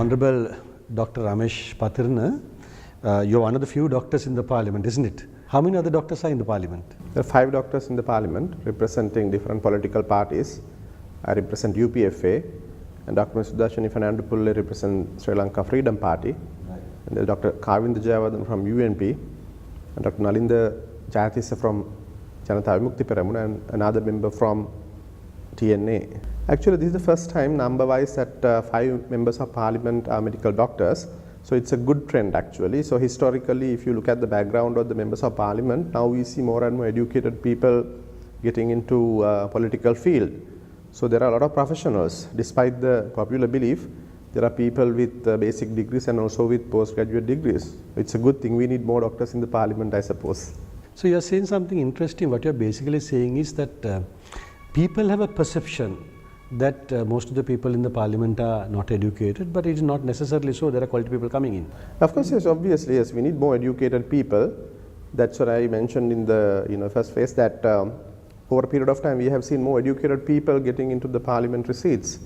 Honorable Dr. Ramesh Pathirana, you're one of the few doctors in the parliament, isn't it? How many other doctors are in the parliament? There are 5 doctors in the parliament representing different political parties. I represent UPFA, and Dr. Sudashani Fernandopulle represents Sri Lanka Freedom Party. Right. And there's Dr. Kavinda Jayawardena from UNP, and Dr. Nalinda Jayatissa from Janatha Vimukthi Peramuna, and another member from TNA. Actually, this is the first time number-wise that 5 members of parliament are medical doctors. So it's a good trend actually. So historically, if you look at the background of the members of parliament, now we see more and more educated people getting into political field. So there are a lot of professionals. Despite the popular belief, there are people with basic degrees and also with postgraduate degrees. It's a good thing. We need more doctors in the parliament, I suppose. So you're saying something interesting. What you're basically saying is that people have a perception that most of the people in the parliament are not educated, but it is not necessarily so. There are quality people coming in. Of course, yes, obviously, yes. We need more educated people. That's what I mentioned in the first phase, that over a period of time we have seen more educated people getting into the parliamentary seats.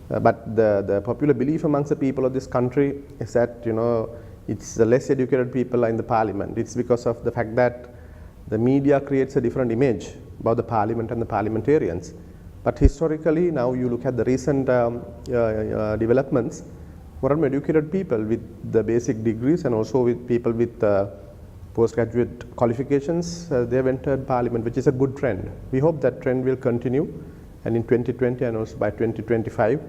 But the popular belief amongst the people of this country is that it's the less educated people are in the parliament. It's because of the fact that the media creates a different image about the parliament and the parliamentarians. But historically, now you look at the recent developments, more and more educated people with the basic degrees and also with people with postgraduate qualifications, they have entered parliament, which is a good trend. We hope that trend will continue, and in 2020 and also by 2025,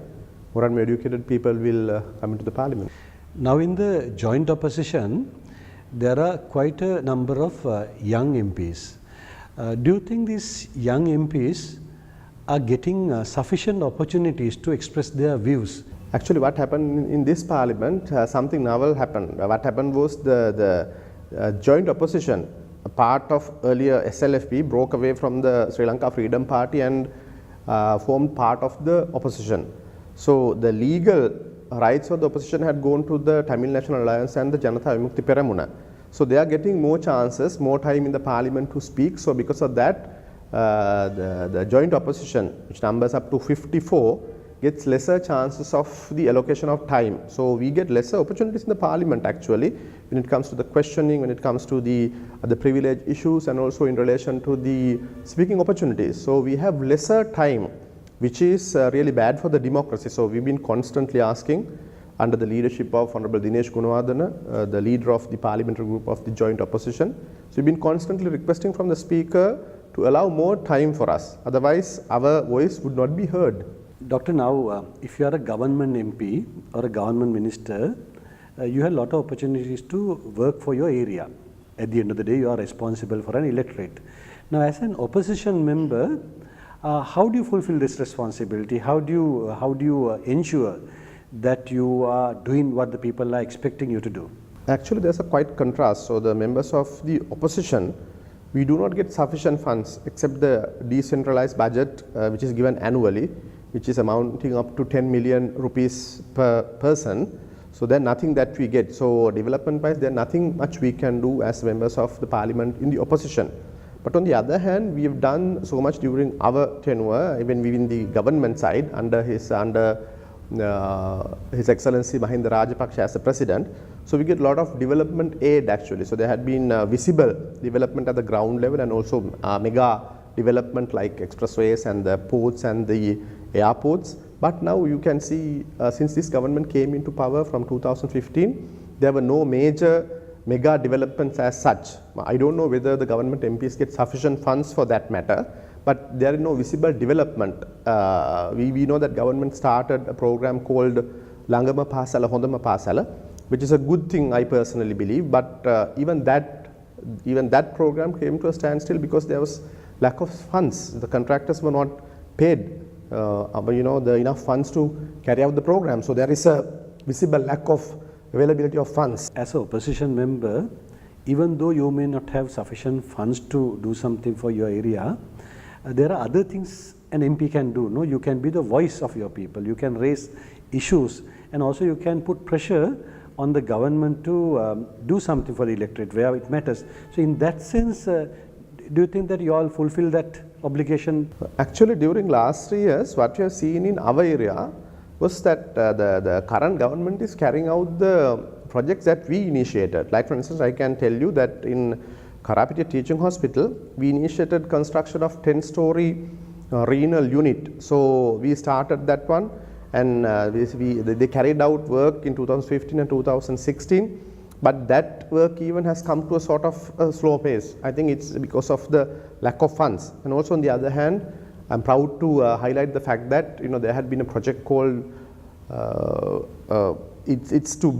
more and more educated people will come into the parliament. Now in the joint opposition, there are quite a number of young MPs. Do you think these young MPs are getting sufficient opportunities to express their views? Actually, what happened in this parliament, something novel happened. What happened was the joint opposition, a part of earlier SLFP, broke away from the Sri Lanka Freedom Party and formed part of the opposition. So the legal rights of the opposition had gone to the Tamil National Alliance and the Janatha Vimukthi Peramuna. So they are getting more chances, more time in the parliament to speak. So because of that, the joint opposition, which numbers up to 54, gets lesser chances of the allocation of time. So we get lesser opportunities in the parliament actually when it comes to the questioning, when it comes to the privilege issues, and also in relation to the speaking opportunities. So we have lesser time, which is really bad for the democracy. So we've been constantly asking, under the leadership of Honorable Dinesh Gunawardena, the leader of the parliamentary group of the joint opposition. So we've been constantly requesting from the speaker to allow more time for us. Otherwise, our voice would not be heard. Doctor, now if you are a government MP or a government minister, you have a lot of opportunities to work for your area. At the end of the day, you are responsible for an electorate. Now, as an opposition member, how do you fulfill this responsibility? How do you ensure that you are doing what the people are expecting you to do? Actually, there's a quite contrast. So the members of the opposition, we do not get sufficient funds except the decentralized budget which is given annually, which is amounting up to 10 million rupees per person. So there's nothing that we get. So development wise, there's nothing much we can do as members of the parliament in the opposition. But on the other hand, we have done so much during our tenure, even within the government side, under His Excellency Mahinda Rajapaksa as the president. So we get a lot of development aid actually. So there had been visible development at the ground level, and also mega development like expressways and the ports and the airports. But now you can see, since this government came into power from 2015, there were no major mega developments as such. I don't know whether the government MPs get sufficient funds for that matter, but there is no visible development. We know that government started a program called Langama Pasala Hondama Pasala, which is a good thing, I personally believe, but even that program came to a standstill because there was lack of funds. The contractors were not paid enough funds to carry out the program. So there is a visible lack of availability of funds. As an opposition member, even though you may not have sufficient funds to do something for your area, there are other things an MP can do. No, you can be the voice of your people. You can raise issues, and also you can put pressure on the government to do something for the electorate where it matters. So in that sense, do you think that you all fulfill that obligation? Actually, during last 3 years, what we have seen in our area, was that the current government is carrying out the projects that we initiated. Like for instance, I can tell you that in Patriotic Teaching Hospital, we initiated construction of 10-story renal unit. So we started that one, and they carried out work in 2015 and 2016. But that work even has come to a sort of a slow pace. I think it's because of the lack of funds. And also on the other hand, I'm proud to highlight the fact that there had been a project called it's to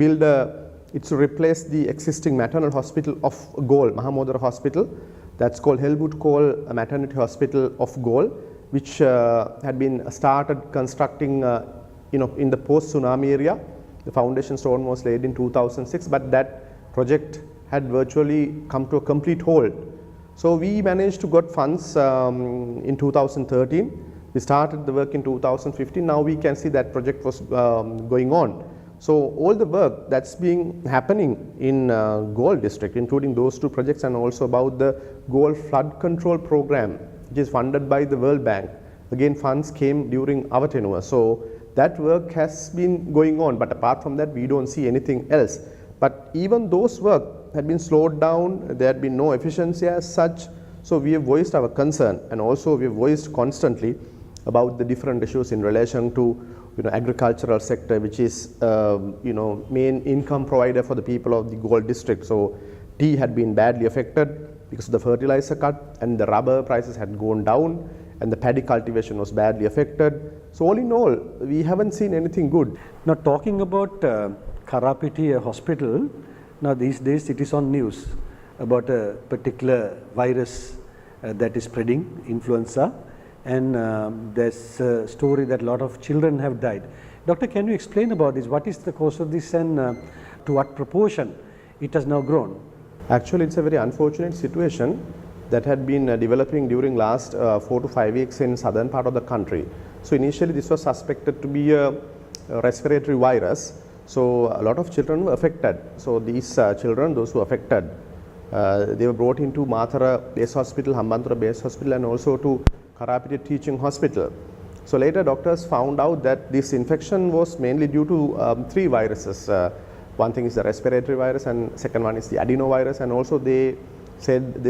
replace the existing maternal hospital of Galle, Mahamodara Hospital. That's called Helmut Kohl Maternity Hospital of Galle, which had been started constructing in the post-tsunami area. The foundation stone was laid in 2006, but that project had virtually come to a complete halt. So we managed to get funds in 2013. We started the work in 2015. Now we can see that project was going on. So all the work that's being happening in Galle district, including those two projects, and also about the Galle flood control program, which is funded by the World Bank. Again, funds came during our tenure. So that work has been going on, but apart from that, we don't see anything else. But even those work had been slowed down, there had been no efficiency as such. So we have voiced our concern, and also we have voiced constantly about the different issues in relation to agricultural sector, which is main income provider for the people of the Galle district. So tea had been badly affected because of the fertilizer cut, and the rubber prices had gone down, and the paddy cultivation was badly affected. So all in all, we haven't seen anything good. Now talking about Karapiti Hospital, now these days it is on news about a particular virus that is spreading, influenza, and there's a story that a lot of children have died. Doctor, can you explain about this? What is the cause of this, and to what proportion it has now grown? Actually, it's a very unfortunate situation that had been developing during last 4 to 5 weeks in southern part of the country. So initially this was suspected to be a respiratory virus. So a lot of children were affected. So these children, those who were affected, they were brought into Mathura Base Hospital, Hambantota Base Hospital, and also to Patriotic Teaching Hospital. So later doctors found out that this infection was mainly due to 3 viruses. One thing is the respiratory virus, and second one is the adenovirus, and also they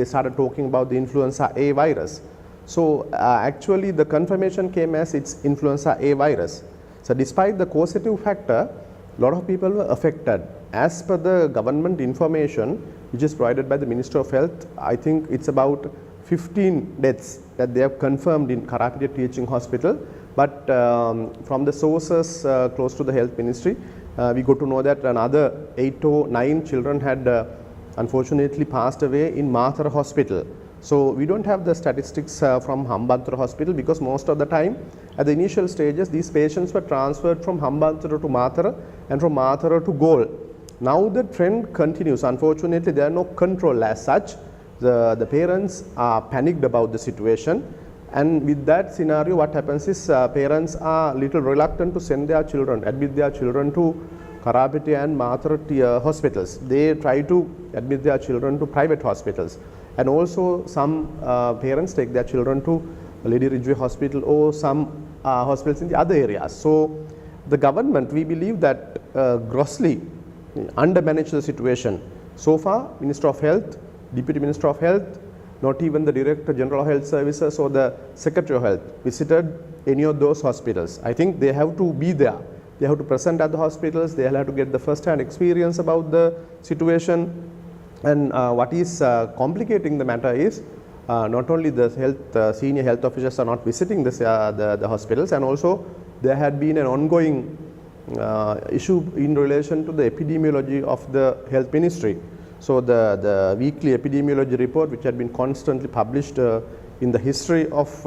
started talking about the influenza A virus. So actually the confirmation came as it's influenza A virus. So despite the causative factor, a lot of people were affected. As per the government information, which is provided by the Ministry of Health, I think it's about 15 deaths that they have confirmed in Patriotic Teaching Hospital. But from the sources close to the Health Ministry, we got to know that another 8 or 9 children had unfortunately passed away in Mathura Hospital. So we don't have the statistics from Hambantota Hospital, because most of the time at the initial stages these patients were transferred from Hambantota to Mathura and from Mathura to Galle. Now the trend continues. Unfortunately, there are no control as such. The parents are panicked about the situation, and with that scenario what happens is parents are little reluctant to send their children, admit their children to Karapiti and Mathura hospitals. They try to admit their children to private hospitals, and also some parents take their children to Lady Ridgeway Hospital or some hospitals in the other areas. So the government, we believe that grossly undermanaged the situation. So far, Minister of Health, Deputy Minister of Health, not even the Director General of Health Services or the Secretary of Health visited any of those hospitals. I think they have to be there. They have to present at the hospitals. They have to get the first-hand experience about the situation. And what is complicating the matter is not only the senior health officials are not visiting the hospitals, and also there had been an ongoing issue in relation to the epidemiology of the Health Ministry. So the weekly epidemiology report, which had been constantly published in the history of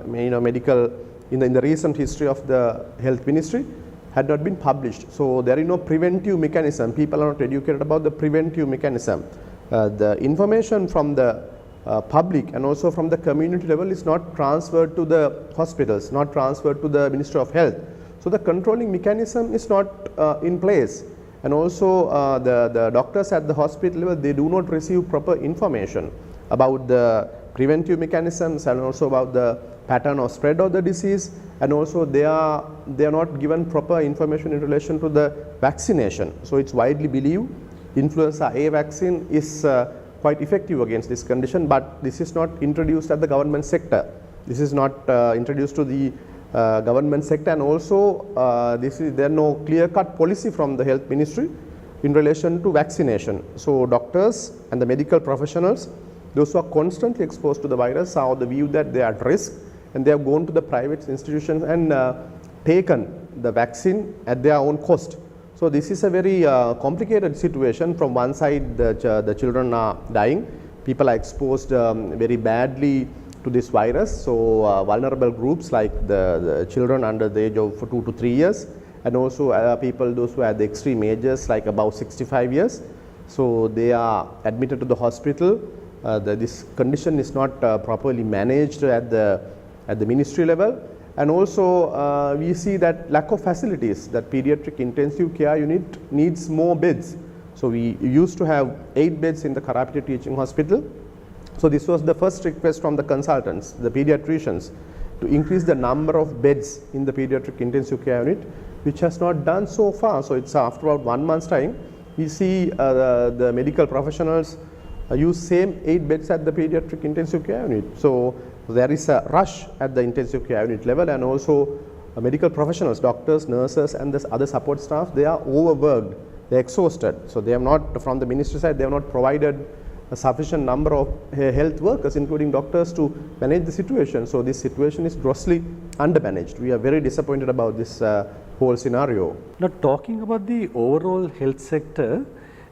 medical, in the recent history of the Health Ministry, had not been published. So there is no preventive mechanism. People are not educated about the preventive mechanism. The information from the public and also from the community level is not transferred to the hospitals, not transferred to the Ministry of Health. So the controlling mechanism is not in place. And also the doctors at the hospital level, they do not receive proper information about the preventive mechanisms and also about the pattern of spread of the disease, and also they are not given proper information in relation to the vaccination. So it's widely believed influenza A vaccine is quite effective against this condition, but this is not introduced at the government sector. This is not introduced to the government sector, and also there are no clear-cut policy from the health ministry in relation to vaccination. So doctors and the medical professionals, those who are constantly exposed to the virus, are of the view that they are at risk, and they have gone to the private institutions and taken the vaccine at their own cost. So this is a very complicated situation. From one side, the children are dying, people are exposed very badly to this virus. So vulnerable groups like the children under the age of 2 to 3 years, and also people, those who are the extreme ages like above 65 years. So they are admitted to the hospital. This condition is not properly managed at the ministry level, and also we see that lack of facilities, that pediatric intensive care unit needs more beds. So we used to have 8 beds in the Karapiti Teaching Hospital. So this was the first request from the consultants, the pediatricians, to increase the number of beds in the pediatric intensive care unit, which has not done so far. So it's after about 1 month's time, we see the medical professionals use same 8 beds at the pediatric intensive care unit. So there is a rush at the intensive care unit level, and also medical professionals, doctors, nurses, and the other support staff, they are overworked, they are exhausted. So they have not, from the ministry side, they have not provided a sufficient number of health workers, including doctors, to manage the situation. So this situation is grossly undermanaged. We are very disappointed about this whole scenario. Now, talking about the overall health sector,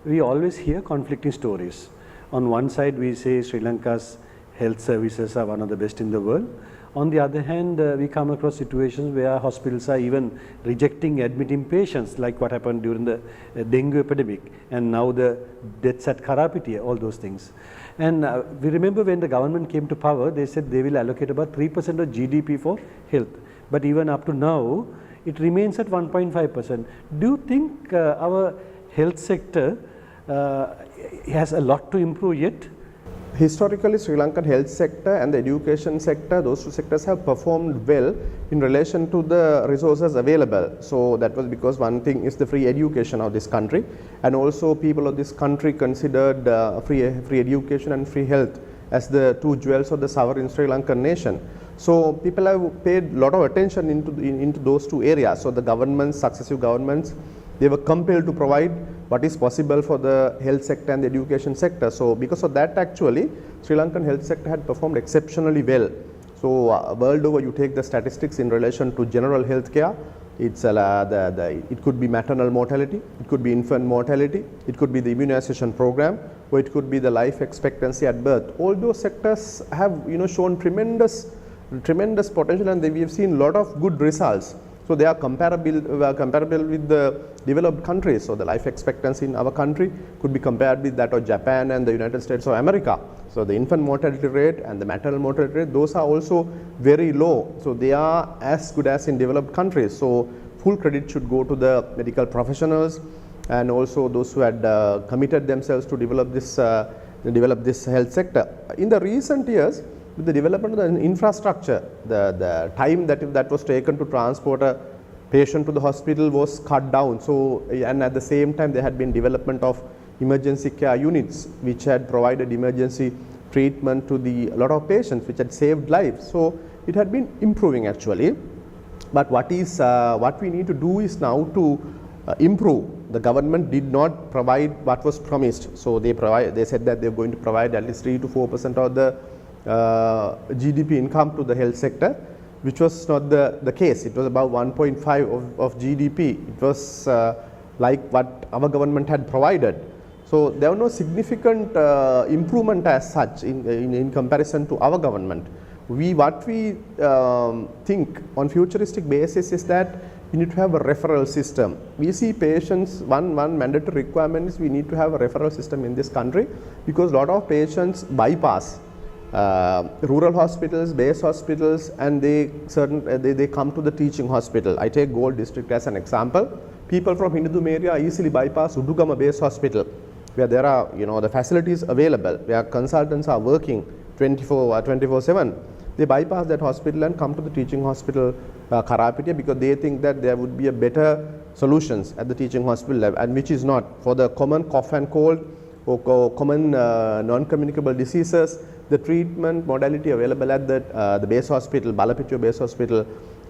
we always hear conflicting stories. On one side, we say Sri Lanka's health services are one of the best in the world. On the other hand, we come across situations where hospitals are even rejecting admitting patients, like what happened during the dengue epidemic, and now the deaths at Karapiti, all those things. And we remember when the government came to power, they said they will allocate about 3% of GDP for health. But even up to now, it remains at 1.5%. Do you think our health sector has a lot to improve yet? Historically, Sri Lankan health sector and the education sector, those two sectors have performed well in relation to the resources available. So that was because one thing is the free education of this country, and also people of this country considered free education and free health as the two jewels of the sovereign Sri Lankan nation. So people have paid a lot of attention into those two areas. So the governments, successive governments, they were compelled to provide what is possible for the health sector and the education sector. So because of that, actually, Sri Lankan health sector had performed exceptionally well. So world over, you take the statistics in relation to general health care, it's it could be maternal mortality, it could be infant mortality, it could be the immunization program, or it could be the life expectancy at birth. All those sectors have shown tremendous potential, and we have seen a lot of good results. So they are comparable with the developed countries. So the life expectancy in our country could be compared with that of Japan and the United States of America. So the infant mortality rate and the maternal mortality rate, those are also very low. So they are as good as in developed countries. So full credit should go to the medical professionals and also those who had committed themselves to develop this health sector. In the recent years, with the development of the infrastructure, the time that was taken to transport a patient to the hospital was cut down. So, and at the same time, there had been development of emergency care units, which had provided emergency treatment to a lot of patients, which had saved lives. So it had been improving actually. But what we need to do is now to improve. The government did not provide what was promised. So they said that they're going to provide at least 3 to 4% of the GDP income to the health sector, which was not the case. It was about 1.5 of GDP. It was like what our government had provided. So there was no significant improvement as such in comparison to our government. What we think on futuristic basis is that we need to have a referral system. We see patients, one mandatory requirement is we need to have a referral system in this country, because a lot of patients bypass rural hospitals, base hospitals, and they come to the teaching hospital. I take Gold district as an example. People from Hindudum area easily bypass Udugama base hospital, where there are the facilities available, where consultants are working 24/7. They bypass that hospital and come to the teaching hospital Karapitiya because they think that there would be a better solutions at the teaching hospital level, and which is not. For the common cough and cold or common non-communicable diseases, the treatment modality available at the base hospital, Balapitiya base hospital,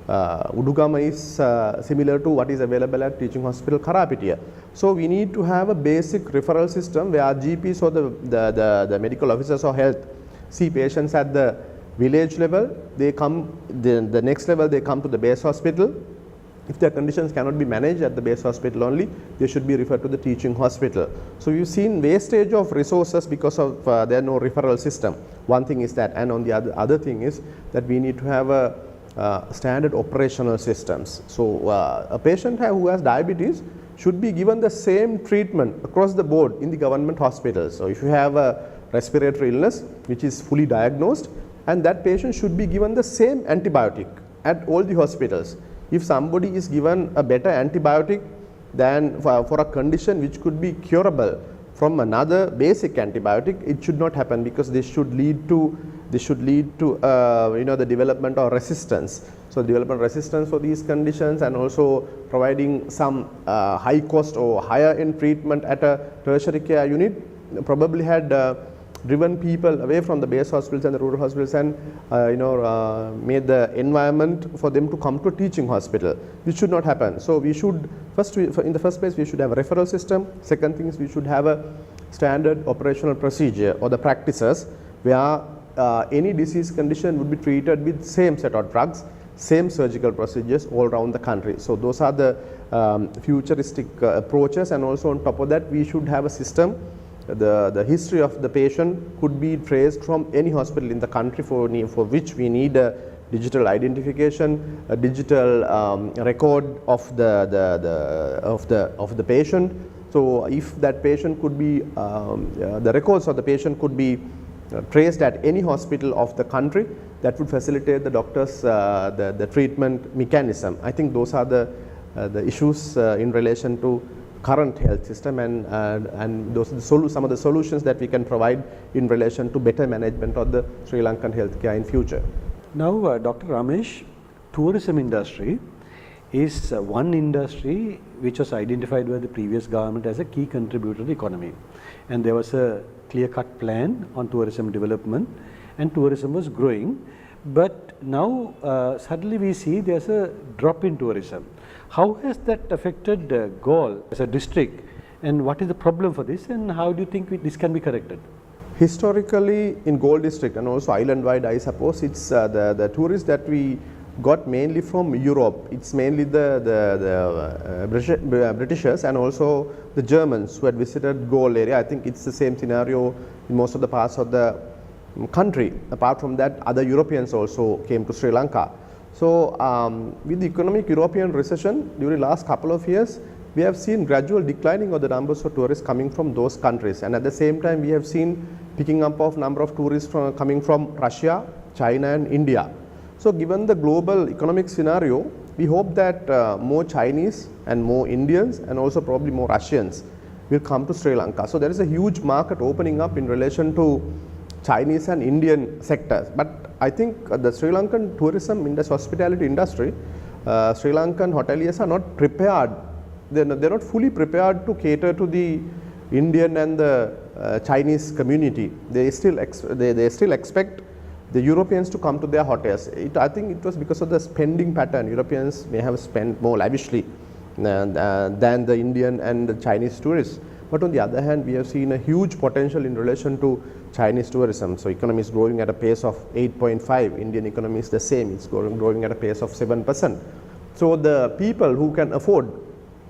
Udugama is similar to what is available at teaching hospital Karapitiya. So we need to have a basic referral system where GPs or the medical officers of health see patients at the village level. They come the next level, they come to the base hospital. If their conditions cannot be managed at the base hospital only, they should be referred to the teaching hospital. So we've seen wastage of resources because of there are no referral system. One thing is that, and on the other thing is that we need to have a standard operational systems. So a patient who has diabetes should be given the same treatment across the board in the government hospitals. So if you have a respiratory illness which is fully diagnosed, and that patient should be given the same antibiotic at all the hospitals. If somebody is given a better antibiotic than for a condition which could be curable from another basic antibiotic, it should not happen, because this should lead to the development of resistance. So development resistance for these conditions, and also providing some high cost or higher end treatment at a tertiary care unit probably had driven people away from the base hospitals and the rural hospitals, and made the environment for them to come to a teaching hospital, which should not happen. So we should in the first place we should have a referral system. Second thing is we should have a standard operational procedure or the practices where any disease condition would be treated with same set of drugs, same surgical procedures all around the country. So those are the futuristic approaches, and also on top of that we should have a system. The history of the patient could be traced from any hospital in the country, for which we need a digital identification, a digital record of the patient. So if that patient could be the records of the patient could be traced at any hospital of the country, that would facilitate the doctors the treatment mechanism. I think those are the issues in relation to current health system, and those are some of the solutions that we can provide in relation to better management of the Sri Lankan healthcare in future. Now, Dr. Ramesh, tourism industry is one industry which was identified by the previous government as a key contributor to the economy, and there was a clear-cut plan on tourism development, and tourism was growing. But now suddenly we see there's a drop in tourism. How has that affected Galle as a district, and what is the problem for this, and how do you think this can be corrected? Historically in Galle district and also island-wide, I suppose it's the tourists that we got mainly from Europe. It's mainly the Britishers and also the Germans who had visited Galle area. I think it's the same scenario in most of the parts of the country. Apart from that, other Europeans also came to Sri Lanka. So with the economic European recession during last couple of years, we have seen gradual declining of the numbers of tourists coming from those countries, and at the same time we have seen picking up of number of tourists coming from Russia, China and India. So given the global economic scenario, we hope that more Chinese and more Indians and also probably more Russians will come to Sri Lanka. So there is a huge market opening up in relation to Chinese and Indian sectors. But I think the Sri Lankan tourism industry, hospitality industry, Sri Lankan hoteliers are not prepared. They're not fully prepared to cater to the Indian and the Chinese community. They still expect the Europeans to come to their hotels. I think it was because of the spending pattern. Europeans may have spent more lavishly than the Indian and the Chinese tourists. But on the other hand, we have seen a huge potential in relation to Chinese tourism. So economy is growing at a pace of 8.5. Indian economy is the same. It's growing at a pace of 7%. So the people who can afford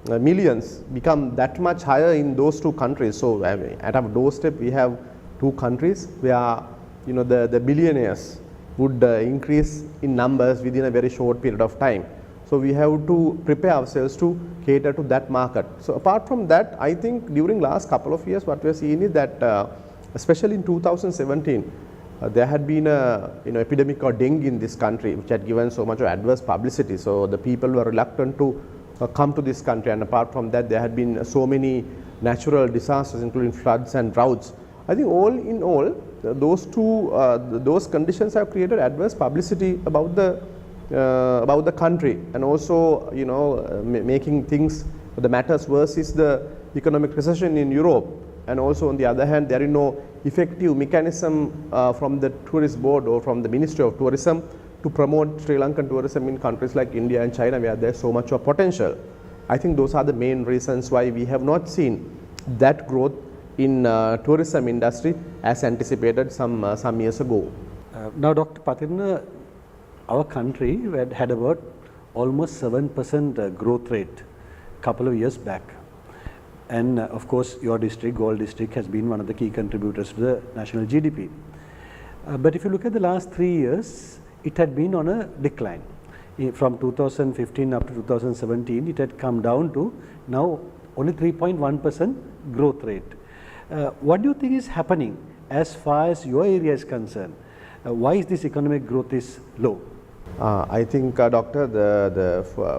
millions become that much higher in those two countries. So at our doorstep, we have two countries where the billionaires would increase in numbers within a very short period of time. So we have to prepare ourselves to cater to that market. So apart from that, I think during last couple of years, what we are seeing is that especially in 2017, there had been a epidemic of dengue in this country, which had given so much of adverse publicity. So the people were reluctant to come to this country, and apart from that, there had been so many natural disasters, including floods and droughts. I think all in all, those conditions have created adverse publicity about the country, and also making things, the matters worse is the economic recession in Europe, and also on the other hand there is no effective mechanism from the tourist board or from the Ministry of Tourism to promote Sri Lankan tourism in countries like India and China, where there is so much of potential. I think those are the main reasons why we have not seen that growth in tourism industry as anticipated some years ago. Now, Dr. Pathirana, our country had about almost 7% growth rate couple of years back, and of course your district, Galle district, has been one of the key contributors to the national GDP. But if you look at the last 3 years, it had been on a decline. From 2015 up to 2017, it had come down to now only 3.1% growth rate. What do you think is happening as far as your area is concerned? Why is this economic growth is low? I think, Doctor,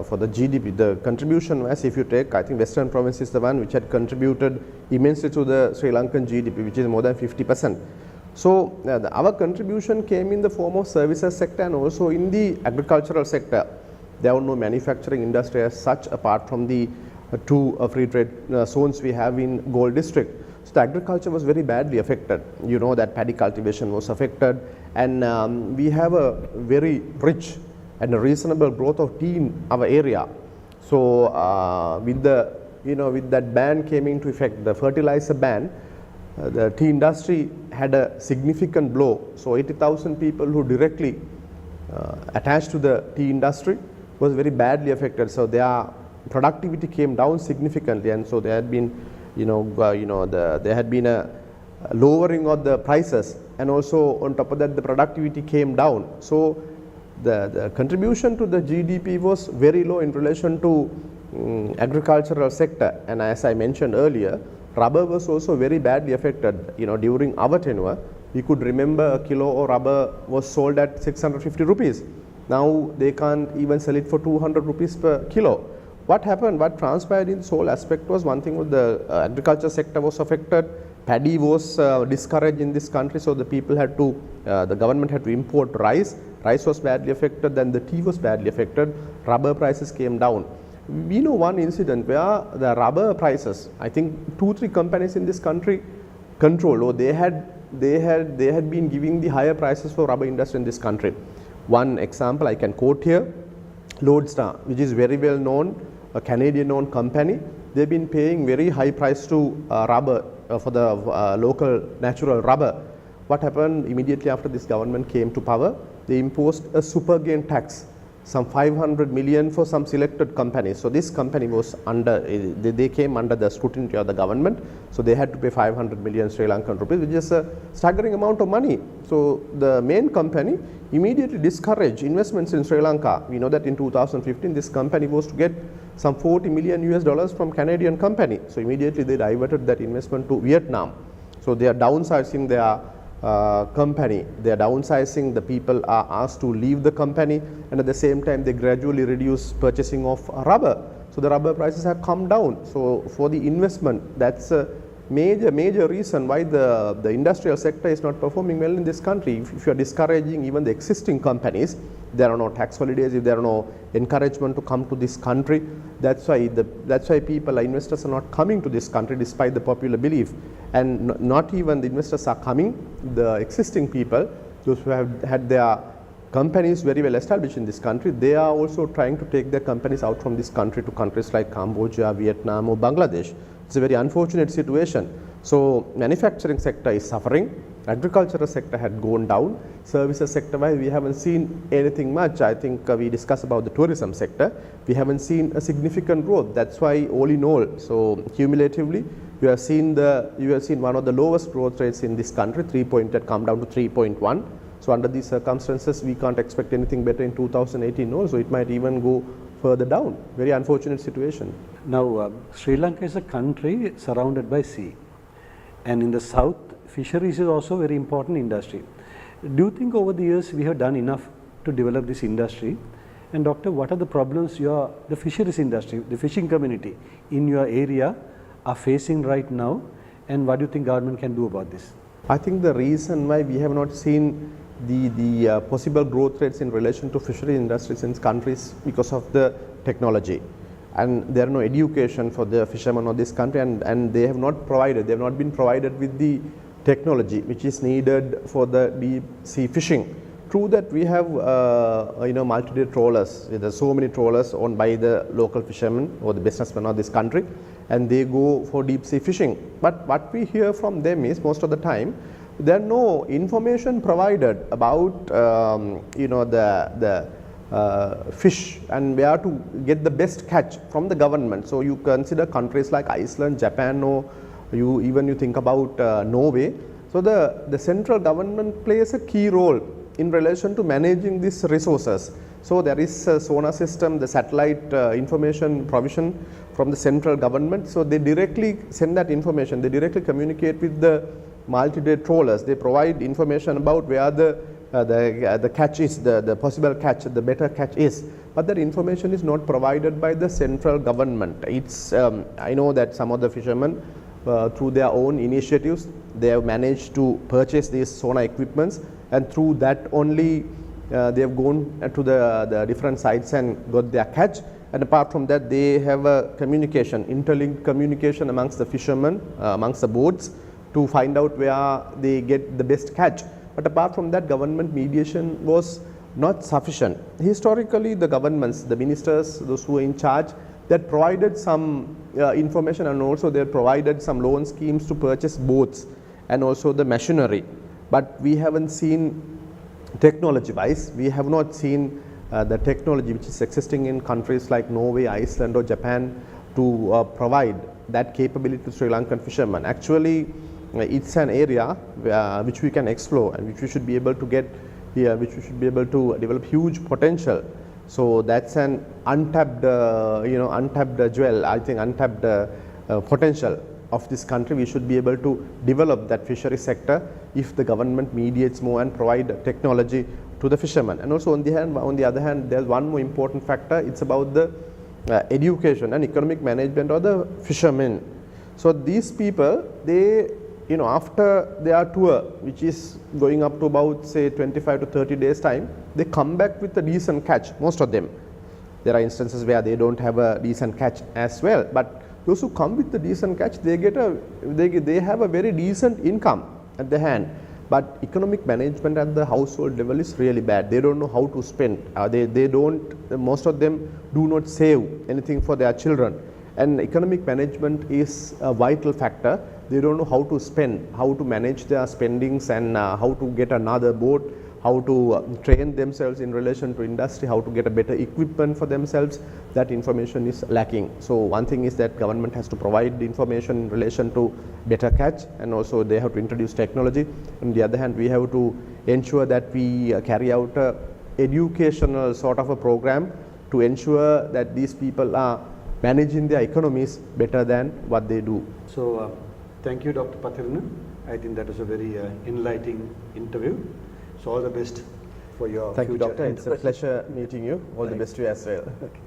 for the GDP, the contribution wise, if you take, I think Western Province is the one which had contributed immensely to the Sri Lankan GDP, which is more than 50%. So, our contribution came in the form of services sector and also in the agricultural sector. There was no manufacturing industry as such apart from the two free trade zones we have in Galle district. So, the agriculture was very badly affected. You know that paddy cultivation was affected, and we have a very rich and a reasonable growth of tea in our area. So, with that ban came into effect, the fertilizer ban, the tea industry had a significant blow. So 80,000 people who directly attached to the tea industry was very badly affected. So their productivity came down significantly, and so there had been, there had been a lowering of the prices, and also on top of that the productivity came down. So the contribution to the GDP was very low in relation to agricultural sector, and as I mentioned earlier, rubber was also very badly affected. During our tenure, we could remember a kilo of rubber was sold at 650 rupees. Now they can't even sell it for 200 rupees per kilo. What happened, what transpired in this whole aspect was, one thing was the agriculture sector was affected, paddy was discouraged in this country, so the people had to, the government had to import rice. Rice was badly affected, then the tea was badly affected, rubber prices came down. We know one incident where the rubber prices, I think 2-3 companies in this country control, or they had been giving the higher prices for rubber industry in this country. One example I can quote here, Lodestar, which is very well known, a Canadian owned company. They've been paying very high price to rubber for the local natural rubber. What happened immediately after this government came to power? They imposed a super gain tax, some 500 million for some selected companies. So this company was under, they came under the scrutiny of the government, so they had to pay 500 million Sri Lankan rupees, which is a staggering amount of money. So the main company immediately discouraged investments in Sri Lanka. We know that in 2015 this company was to get some $40 million from Canadian company. So immediately they diverted that investment to Vietnam. So they are downsizing their company, they are downsizing, the people are asked to leave the company, and at the same time they gradually reduce purchasing of rubber. So the rubber prices have come down. So for the investment, that's a major reason why the industrial sector is not performing well in this country. If you are discouraging even the existing companies, there are no tax holidays, if there are no encouragement to come to this country, that's why people, investors are not coming to this country despite the popular belief. And not even the investors are coming, the existing people, those who have had their companies very well established in this country, they are also trying to take their companies out from this country to countries like Cambodia, Vietnam or Bangladesh. It's a very unfortunate situation. So manufacturing sector is suffering, agricultural sector had gone down, services sector wise we haven't seen anything much. I think we discussed about the tourism sector, we haven't seen a significant growth. That's why all in all, so cumulatively you have seen one of the lowest growth rates in this country, 3 point had come down to 3.1. So under these circumstances we can't expect anything better in 2018 also, it might even go further down. Very unfortunate situation. Now Sri Lanka is a country surrounded by sea, and in the south fisheries is also a very important industry. Do you think over the years we have done enough to develop this industry? And doctor, what are the problems the fisheries industry, the fishing community in your area are facing right now, and what do you think government can do about this? I think the reason why we have not seen the possible growth rates in relation to fishery industries in countries because of the technology, and there are no education for the fishermen of this country, and they have not been provided with the technology which is needed for the deep sea fishing. True that we have multi-day trawlers. There are so many trawlers owned by the local fishermen or the businessmen of this country, and they go for deep sea fishing. But what we hear from them is most of the time there are no information provided about the fish and where to get the best catch from the government. So you consider countries like Iceland, Japan, or you think about Norway. So the central government plays a key role in relation to managing these resources. So there is a sonar system, the satellite information provision from the central government. So they directly send that information. They directly communicate with the multi-day trawlers. They provide information about where the catch is, the possible catch, the better catch is. But that information is not provided by the central government. It's I know that some of the fishermen through their own initiatives, they have managed to purchase these sonar equipments, and through that only they have gone to the different sites and got their catch. And apart from that, they have a communication, interlinked communication amongst the fishermen, amongst the boats, to find out where they get the best catch. But apart from that, government mediation was not sufficient. Historically, the governments, the ministers, those who were in charge, that provided some information, and also they provided some loan schemes to purchase boats and also the machinery. But we haven't seen, technology wise, we have not seen the technology which is existing in countries like Norway, Iceland or Japan to provide that capability to Sri Lankan fishermen. Actually, it's an area which we can explore and which we should be able to get here, which we should be able to develop huge potential. So that's an untapped, untapped jewel, I think, untapped potential of this country. We should be able to develop that fishery sector if the government mediates more and provide technology to the fishermen. And also on the other hand, there's one more important factor. It's about the education and economic management of the fishermen. So these people, they, after their tour, which is going up to about say 25 to 30 days time, they come back with a decent catch, most of them. There are instances where they don't have a decent catch as well, but those who come with the decent catch, they have a very decent income at the hand. But economic management at the household level is really bad. They don't know how to spend. Most of them do not save anything for their children. And economic management is a vital factor. They don't know how to spend, how to manage their spendings, and how to get another boat, how to train themselves in relation to industry, how to get a better equipment for themselves. That information is lacking. So one thing is that government has to provide the information in relation to better catch, and also they have to introduce technology. On the other hand, we have to ensure that we carry out a educational sort of a program to ensure that these people are managing their economies better than what they do. So thank you, Dr. Pathirana. I think that was a very enlightening interview. So all the best for your Thank you, future Doctor. It's a pleasure meeting you. All the best to you as well. Okay.